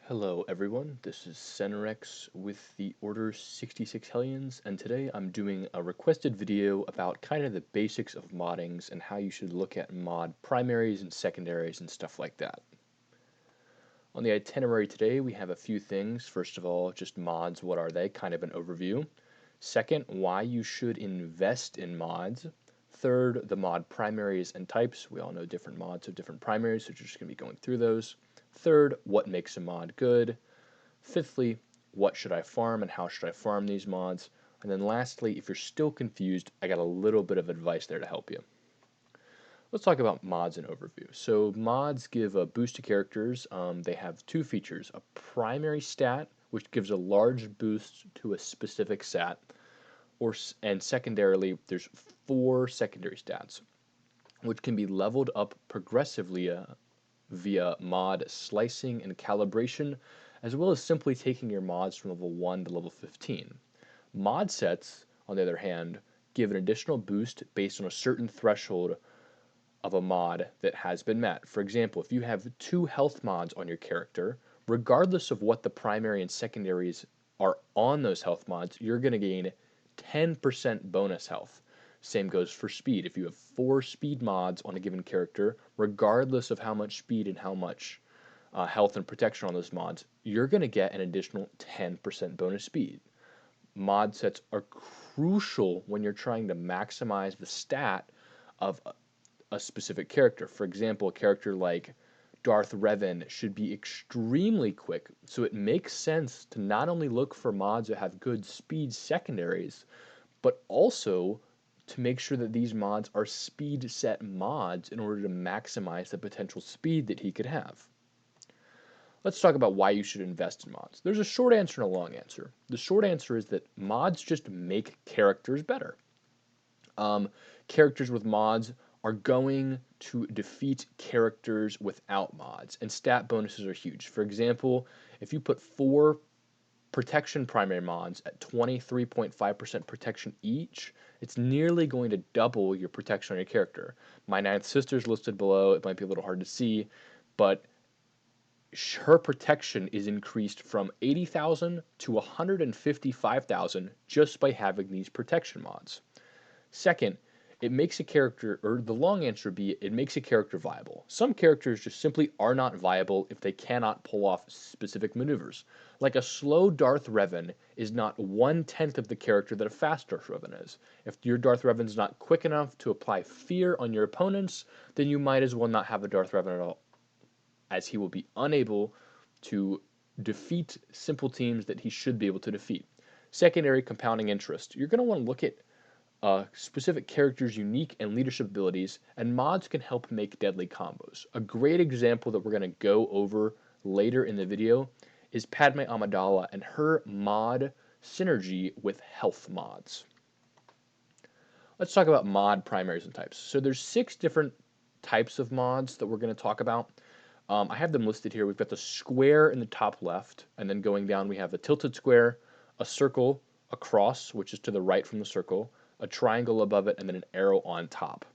Hello everyone, this is Cenerex with the Order 66 Hellions, and today I'm doing a requested video about kind of the basics of moddings and how you should look at mod primaries and secondaries and stuff like that. On the itinerary today we have a few things. First of all, just mods, what are they? Kind of an overview. Second, why you should invest in mods. Third, the mod primaries and types. We all know different mods have different primaries, so we're just going to be going through those. Third, what makes a mod good. Fifthly, what should I farm and how should I farm these mods? And then lastly, if you're still confused, I got a little bit of advice there to help you. Let's talk about mods and overview. So mods give a boost to characters. They have two features: a primary stat, which gives a large boost to a specific stat, and secondarily, there's 4 secondary stats, which can be leveled up progressively via mod slicing and calibration, as well as simply taking your mods from level 1 to level 15. Mod sets, on the other hand, give an additional boost based on a certain threshold of a mod that has been met. For example, if you have 2 health mods on your character, regardless of what the primary and secondaries are on those health mods, you're going to gain 10% bonus health. Same goes for speed. If you have 4 speed mods on a given character, regardless of how much speed and how much health and protection on those mods, you're going to get an additional 10% bonus speed. Mod sets are crucial when you're trying to maximize the stat of a specific character. For example, a character like Darth Revan should be extremely quick, so it makes sense to not only look for mods that have good speed secondaries, but also to make sure that these mods are speed set mods in order to maximize the potential speed that he could have. Let's talk about why you should invest in mods. There's a short answer and a long answer. The short answer is that mods just make characters better. Characters with mods are going to defeat characters without mods, and stat bonuses are huge. For example, if you put 4 protection primary mods at 23.5% protection each, it's nearly going to double your protection on your character. My ninth sister is listed below. It might be a little hard to see, but her protection is increased from 80,000 to 155,000 just by having these protection mods. Second, it makes a character, or the long answer would be, it makes a character viable. Some characters just simply are not viable if they cannot pull off specific maneuvers. Like a slow Darth Revan is not 1/10 of the character that a fast Darth Revan is. If your Darth Revan is not quick enough to apply fear on your opponents, then you might as well not have a Darth Revan at all, as he will be unable to defeat simple teams that he should be able to defeat. Secondary, compounding interest. You're going to want to look at specific characters' unique and leadership abilities, and mods can help make deadly combos. A great example that we're going to go over later in the video is Padme Amidala and her mod synergy with health mods. Let's talk about mod primaries and types. So there's 6 different types of mods that we're going to talk about. I have them listed here. We've got the square in the top left, and then going down we have a tilted square, a circle, a cross, which is to the right from the circle, a triangle above it, and then an arrow on top.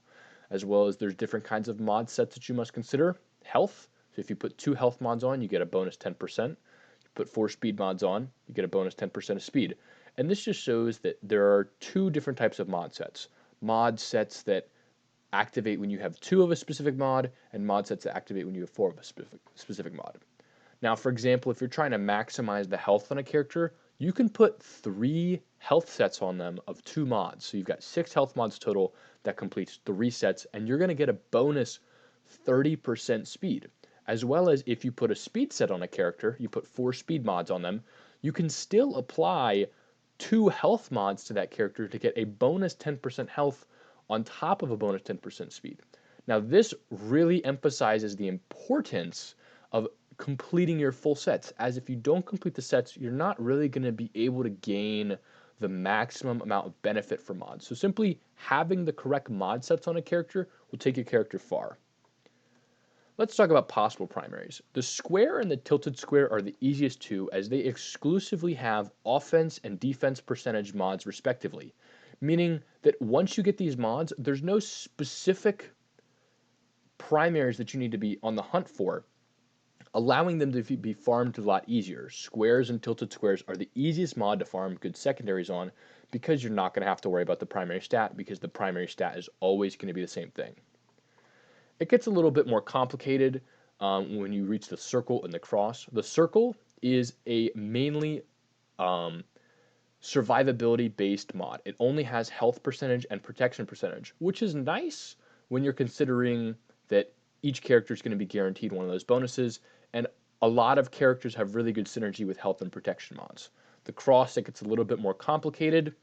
As well as there's different kinds of mod sets that you must consider. Health, so if you put 2 health mods on, you get a bonus 10%. You put 4 speed mods on, you get a bonus 10% of speed. And this just shows that there are 2 different types of mod sets. Mod sets that activate when you have 2 of a specific mod, and mod sets that activate when you have 4 of a specific mod. Now, for example, if you're trying to maximize the health on a character, you can put 3 health sets on them of 2 mods. So you've got 6 health mods total that completes 3 sets, and you're going to get a bonus 30% speed. As well as if you put a speed set on a character, you put 4 speed mods on them, you can still apply 2 health mods to that character to get a bonus 10% health on top of a bonus 10% speed. Now, this really emphasizes the importance of completing your full sets, as if you don't complete the sets, you're not really going to be able to gain the maximum amount of benefit from mods. So simply having the correct mod sets on a character will take your character far. Let's talk about possible primaries. The square and the tilted square are the easiest 2, as they exclusively have offense and defense percentage mods respectively, meaning that once you get these mods, there's no specific primaries that you need to be on the hunt for allowing them to be farmed a lot easier. Squares and tilted squares are the easiest mod to farm good secondaries on because you're not going to have to worry about the primary stat because the primary stat is always going to be the same thing. It gets a little bit more complicated when you reach the circle and the cross. The circle is a mainly survivability based mod. It only has health percentage and protection percentage, which is nice when you're considering that each character is going to be guaranteed one of those bonuses, and a lot of characters have really good synergy with health and protection mods. The cross, it gets a little bit more complicated.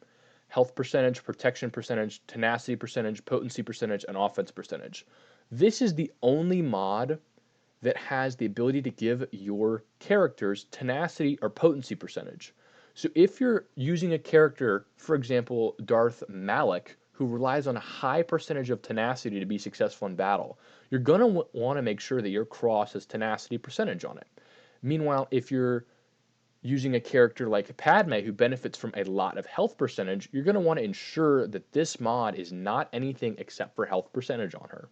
Health percentage, protection percentage, tenacity percentage, potency percentage, and offense percentage. This is the only mod that has the ability to give your characters tenacity or potency percentage. So if you're using a character, for example, Darth Malik, who relies on a high percentage of tenacity to be successful in battle, you're going to want to make sure that your cross has tenacity percentage on it. Meanwhile, if you're using a character like Padme, who benefits from a lot of health percentage, you're going to want to ensure that this mod is not anything except for health percentage on her.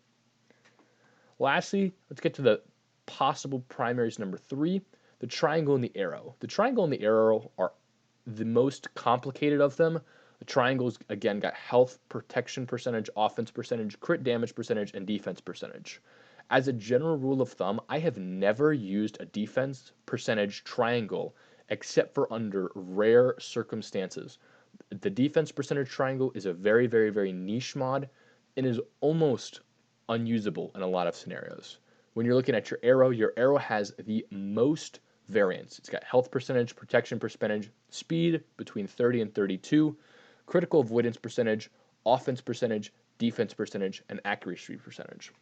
Lastly, let's get to the possible primaries number 3, the triangle and the arrow. The triangle and the arrow are the most complicated of them. The triangles, again, got health, protection percentage, offense percentage, crit damage percentage, and defense percentage. As a general rule of thumb, I have never used a defense percentage triangle except for under rare circumstances. The defense percentage triangle is a very, very, very niche mod and is almost unusable in a lot of scenarios. When you're looking at your arrow has the most variance. It's got health percentage, protection percentage, speed between 30 and 32, critical avoidance percentage, offense percentage, defense percentage, and accuracy percentage.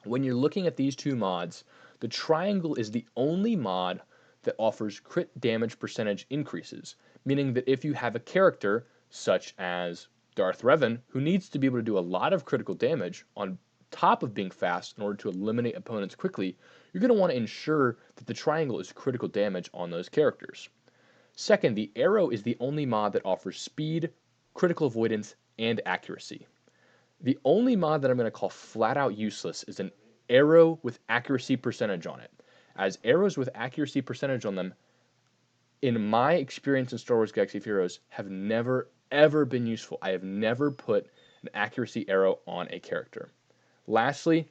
When you're looking at these two mods, the triangle is the only mod that offers crit damage percentage increases, meaning that if you have a character such as Darth Revan, who needs to be able to do a lot of critical damage on top of being fast in order to eliminate opponents quickly, you're going to want to ensure that the triangle is critical damage on those characters. Second, the arrow is the only mod that offers speed, critical avoidance, and accuracy. The only mod that I'm going to call flat out useless is an arrow with accuracy percentage on it, as arrows with accuracy percentage on them, in my experience in Star Wars Galaxy of Heroes, have never ever been useful. I have never put an accuracy arrow on a character. Lastly,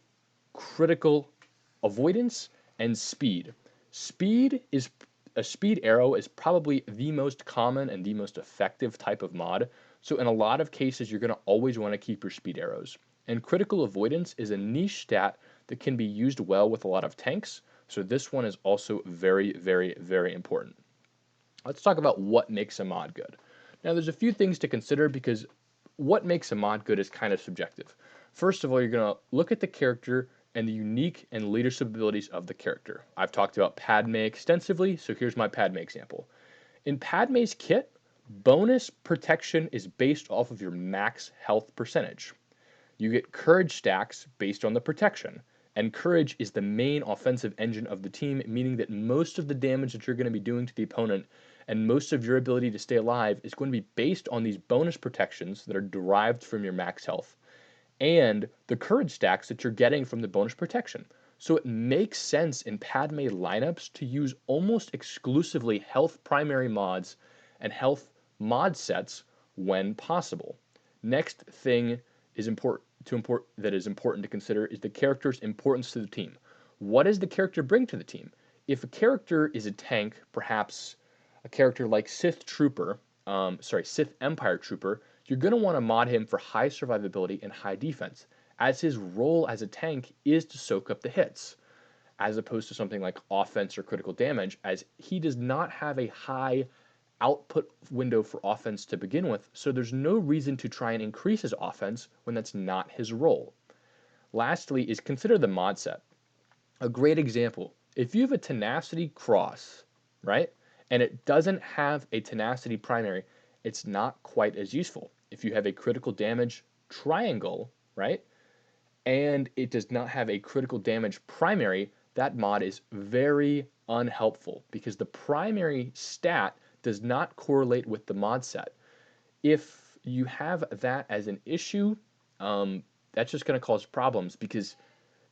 critical avoidance and speed. A speed arrow is probably the most common and the most effective type of mod. So in a lot of cases, you're going to always want to keep your speed arrows. And critical avoidance is a niche stat that can be used well with a lot of tanks. So this one is also very, very, very important. Let's talk about what makes a mod good. Now, there's a few things to consider because what makes a mod good is kind of subjective. First of all, you're going to look at the character and the unique and leadership abilities of the character. I've talked about Padme extensively, so here's my Padme example. In Padme's kit, bonus protection is based off of your max health percentage. You get courage stacks based on the protection, and courage is the main offensive engine of the team, meaning that most of the damage that you're going to be doing to the opponent and most of your ability to stay alive is going to be based on these bonus protections that are derived from your max health and the courage stacks that you're getting from the bonus protection. So it makes sense in Padme lineups to use almost exclusively health primary mods and health mod sets when possible. Next thing is important to consider is the character's importance to the team. What does the character bring to the team? If a character is a tank, perhaps a character like Sith Empire Trooper, you're going to want to mod him for high survivability and high defense, as his role as a tank is to soak up the hits, as opposed to something like offense or critical damage, as he does not have a high output window for offense to begin with, so there's no reason to try and increase his offense when that's not his role. Lastly is consider the mod set. A great example, if you have a tenacity cross, right, and it doesn't have a tenacity primary, it's not quite as useful. If you have a critical damage triangle, right, and it does not have a critical damage primary, that mod is very unhelpful because the primary stat does not correlate with the mod set. If you have that as an issue, that's just going to cause problems because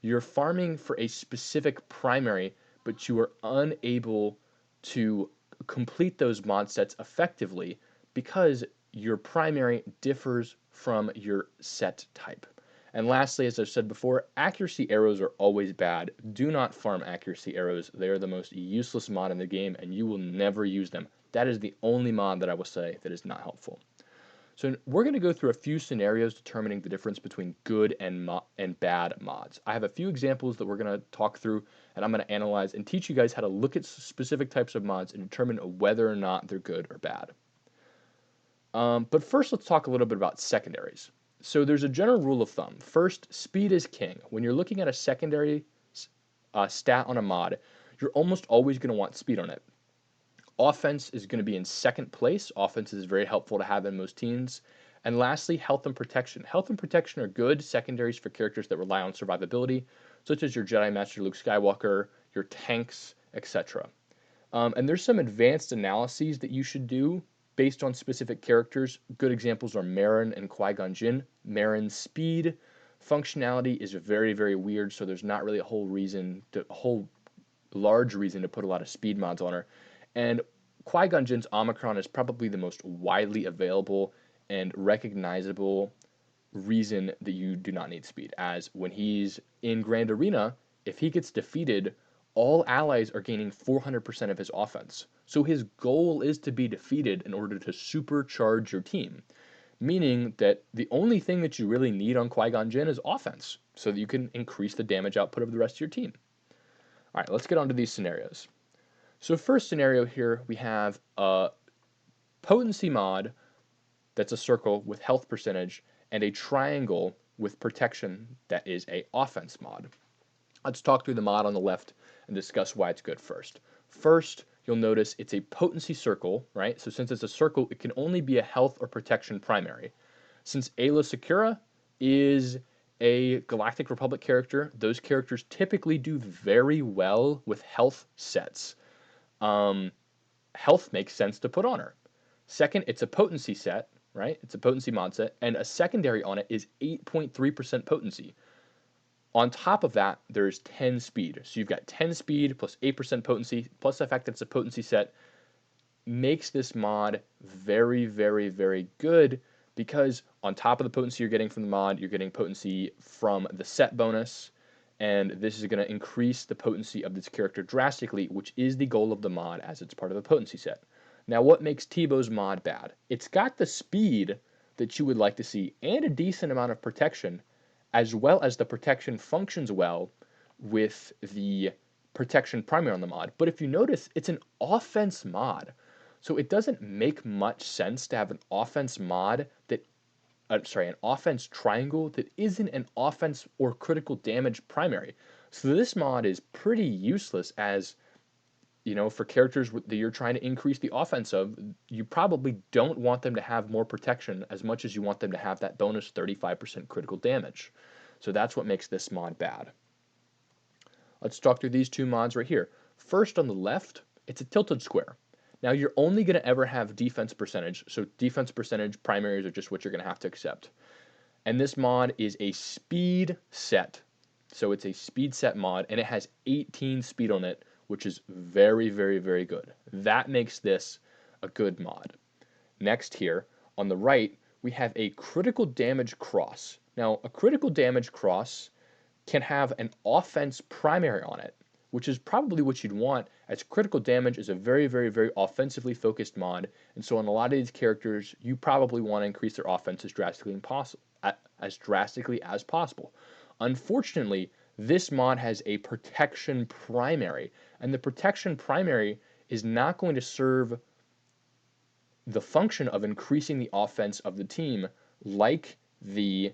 you're farming for a specific primary, but you are unable to complete those mod sets effectively because your primary differs from your set type. And lastly, as I've said before, accuracy arrows are always bad. Do not farm accuracy arrows. They are the most useless mod in the game, and you will never use them. That is the only mod that I will say that is not helpful. So we're going to go through a few scenarios determining the difference between good and bad mods. I have a few examples that we're going to talk through, and I'm going to analyze and teach you guys how to look at specific types of mods and determine whether or not they're good or bad. But first, let's talk a little bit about secondaries. So there's a general rule of thumb. First, speed is king. When you're looking at a secondary stat on a mod, you're almost always going to want speed on it. Offense is going to be in second place. Offense is very helpful to have in most teams. And lastly, health and protection. Health and protection are good secondaries for characters that rely on survivability, such as your Jedi Master Luke Skywalker, your tanks, etc. And there's some advanced analyses that you should do based on specific characters. Good examples are Marin and Qui-Gon Jinn. Marin's speed functionality is very, very weird, so there's not really a whole large reason to put a lot of speed mods on her. And Qui-Gon Jinn's Omicron is probably the most widely available and recognizable reason that you do not need speed, as when he's in Grand Arena, if he gets defeated, all allies are gaining 400% of his offense. So his goal is to be defeated in order to supercharge your team, meaning that the only thing that you really need on Qui-Gon Jinn is offense, so that you can increase the damage output of the rest of your team. All right, let's get on to these scenarios. So first scenario here, we have a potency mod that's a circle with health percentage and a triangle with protection that is a offense mod. Let's talk through the mod on the left and discuss why it's good first. First, you'll notice it's a potency circle, right? So since it's a circle, it can only be a health or protection primary. Since Aayla Secura is a Galactic Republic character, those characters typically do very well with health sets. Health makes sense to put on her. Second, it's a potency set, right? It's a potency mod set, and a secondary on it is 8.3% potency. On top of that, there's 10 speed. So you've got 10 speed plus 8% potency, plus the fact that it's a potency set, makes this mod very, very, very good, because on top of the potency you're getting from the mod, you're getting potency from the set bonus, and this is going to increase the potency of this character drastically, which is the goal of the mod as it's part of the potency set. Now, what makes Tebow's mod bad? It's got the speed that you would like to see and a decent amount of protection, as well as the protection functions well with the protection primary on the mod. But if you notice, it's an offense mod. So it doesn't make much sense to have an offense mod that an offense triangle that isn't an offense or critical damage primary. So this mod is pretty useless, as, you know, for characters that you're trying to increase the offense of, you probably don't want them to have more protection as much as you want them to have that bonus 35% critical damage. So that's what makes this mod bad. Let's talk through these two mods right here. First, on the left, it's a tilted square. Now, you're only going to ever have defense percentage, so defense percentage primaries are just what you're going to have to accept. And this mod is a speed set, so it's a speed set mod, and it has 18 speed on it, which is very, very, very good. That makes this a good mod. Next here, on the right, we have a critical damage cross. Now, a critical damage cross can have an offense primary on it, which is probably what you'd want, as critical damage is a very, very, very offensively focused mod, and so on a lot of these characters, you probably want to increase their offense as drastically as possible. Unfortunately, this mod has a protection primary, and the protection primary is not going to serve the function of increasing the offense of the team like the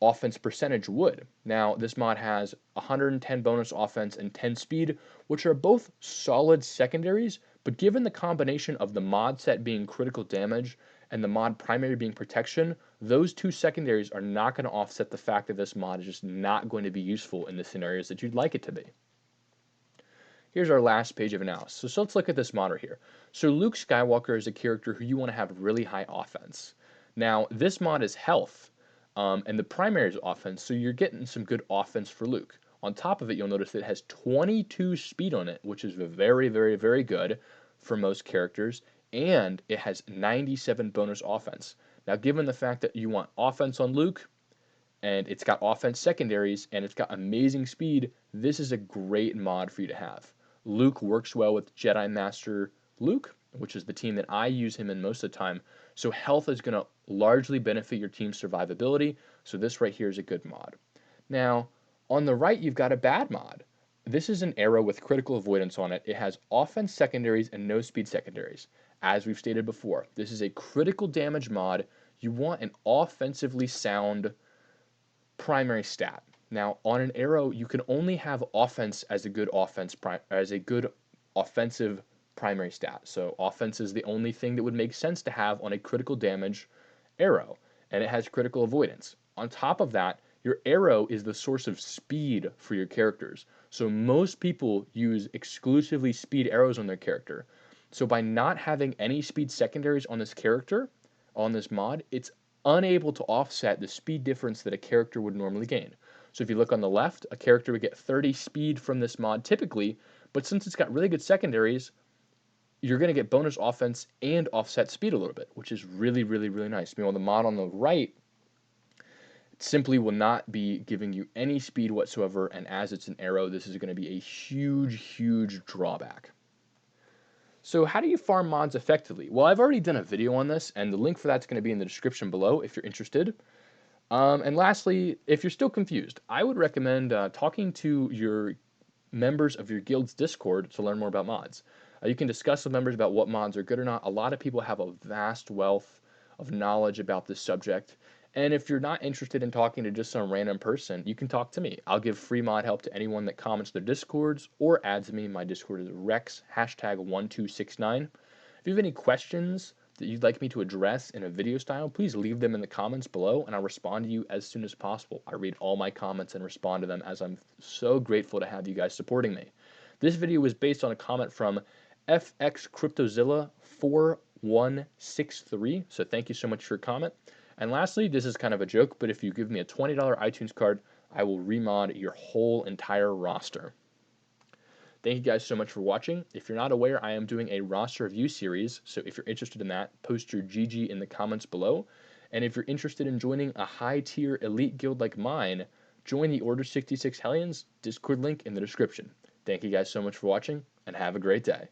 offense percentage would. Now, this mod has 110 bonus offense and 10 speed, which are both solid secondaries, but given the combination of the mod set being critical damage and the mod primary being protection, those two secondaries are not going to offset the fact that this mod is just not going to be useful in the scenarios that you'd like it to be. Here's our last page of analysis. So let's look at this mod right here. So Luke Skywalker is a character who you want to have really high offense. Now, this mod is health, and the primary is offense, so you're getting some good offense for Luke. On top of it, you'll notice that it has 22 speed on it, which is very, very, very good for most characters, and it has 97 bonus offense. Now, given the fact that you want offense on Luke, and it's got offense secondaries, and it's got amazing speed, this is a great mod for you to have. Luke works well with Jedi Master Luke, which is the team that I use him in most of the time, so health is going to largely benefit your team's survivability, so this right here is a good mod. Now, on the right, you've got a bad mod. This is an arrow with critical avoidance on it. It has offense secondaries and no speed secondaries. As we've stated before, this is a critical damage mod. You want an offensively sound primary stat. Now, on an arrow, you can only have offense as a good offensive primary stat. So offense is the only thing that would make sense to have on a critical damage arrow, and it has critical avoidance. On top of that, your arrow is the source of speed for your characters. So most people use exclusively speed arrows on their character. So by not having any speed secondaries on this character, on this mod, it's unable to offset the speed difference that a character would normally gain. So if you look on the left, a character would get 30 speed from this mod typically, but since it's got really good secondaries, you're going to get bonus offense and offset speed a little bit, which is really, really, really nice. Meanwhile, the mod on the right simply will not be giving you any speed whatsoever, and as it's an arrow, this is going to be a huge, huge drawback. So how do you farm mods effectively? Well, I've already done a video on this, and the link for that's going to be in the description below if you're interested. And lastly, if you're still confused, I would recommend talking to your members of your guild's Discord to learn more about mods. You can discuss with members about what mods are good or not. A lot of people have a vast wealth of knowledge about this subject. And if you're not interested in talking to just some random person, you can talk to me. I'll give free mod help to anyone that comments their Discords or adds me. My Discord is Rex #1269. If you have any questions that you'd like me to address in a video style, please leave them in the comments below and I'll respond to you as soon as possible. I read all my comments and respond to them, as I'm so grateful to have you guys supporting me. This video was based on a comment from FX Cryptozilla 4163, so thank you so much for your comment. And lastly, this is kind of a joke, but if you give me a $20 iTunes card, I will remod your whole entire roster. Thank you guys so much for watching. If you're not aware, I am doing a roster review series, so if you're interested in that, post your GG in the comments below. And if you're interested in joining a high-tier elite guild like mine, join the Order 66 Hellions Discord link in the description. Thank you guys so much for watching, and have a great day.